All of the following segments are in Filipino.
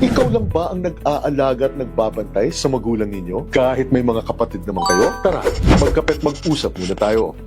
Ikaw lang ba ang nag-aalaga at nagbabantay sa magulang ninyo? Kahit may mga kapatid naman kayo? Tara, magkape't mag-usap muna tayo.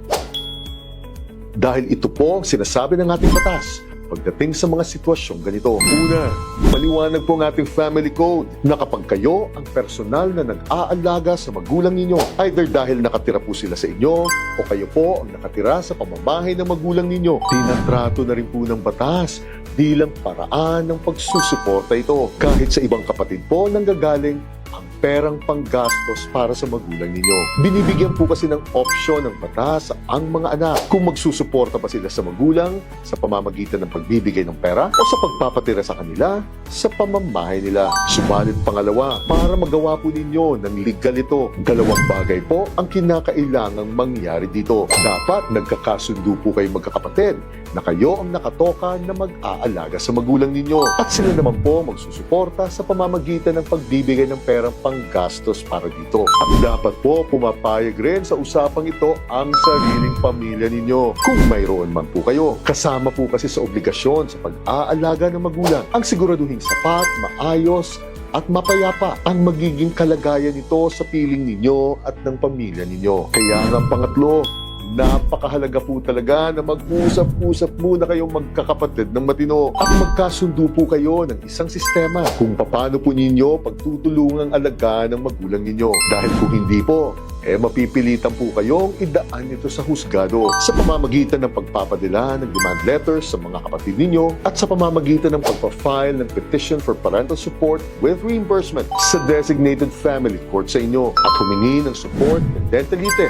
Dahil ito po ang sinasabi ng ating batas pagdating sa mga sitwasyong ganito. Una, maliwanag po ang ating family code na kapag kayo ang personal na nag-aalaga sa magulang ninyo, either dahil nakatira po sila sa inyo o kayo po ang nakatira sa pamamahay ng magulang ninyo, tinatrato na rin po ng batas bilang paraan ng pagsusuporta ito. Kahit sa ibang kapatid po nanggagaling ang perang panggastos para sa magulang ninyo. Binibigyan po kasi ng opsyon ng batas ang mga anak kung magsusuporta pa sila sa magulang sa pamamagitan ng pagbibigay ng pera o sa pagpapatira sa kanila sa pamamahay nila. Subalit pangalawa, para magawa po ninyo ng legal ito, dalawang bagay po ang kinakailangang mangyari dito. Dapat nagkakasundo po kayo magkakapatid na kayo ang nakatoka na mag-aalaga sa magulang ninyo at sila naman po magsusuporta sa pamamagitan ng pagbibigay ng perang panggastos para dito. At dapat po pumapayag rin sa usapang ito ang sariling pamilya ninyo kung mayroon man po kayo. Kasama po kasi sa obligasyon sa pag-aalaga ng magulang ang siguraduhing sapat, maayos at mapayapa ang magiging kalagayan nito sa piling ninyo at ng pamilya ninyo. Kaya nga pangatlo, napakahalaga po talaga na mag-usap-usap muna kayong magkakapatid ng matino at magkasundo po kayo ng isang sistema kung paano po ninyo pagtutulungang alagaan ng magulang ninyo. Dahil kung hindi po, mapipilitan po kayong idaan ito sa husgado sa pamamagitan ng pagpapadala ng demand letters sa mga kapatid ninyo at sa pamamagitan ng pagpa-file ng petition for parental support with reimbursement sa designated family court sa inyo at humingi ng support ng dentalite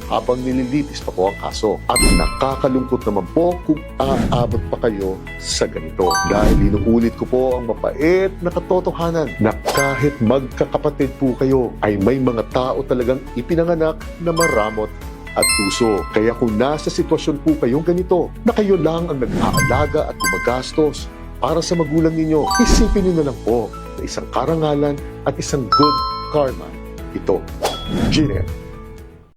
habang nililitis pa po ang kaso. At nakakalungkot naman po kung aabot pa kayo sa ganito. Dahil inuulit ko po ang mapait na katotohanan na kahit magkakapatid po kayo, ay may mga tao talagang ipinanganak na maramot at puso. Kaya kung nasa sitwasyon po kayong ganito, na kayo lang ang nag-aalaga at gumagastos para sa magulang ninyo, isipin niyo na lang po na isang karangalan at isang good karma ito. Gene.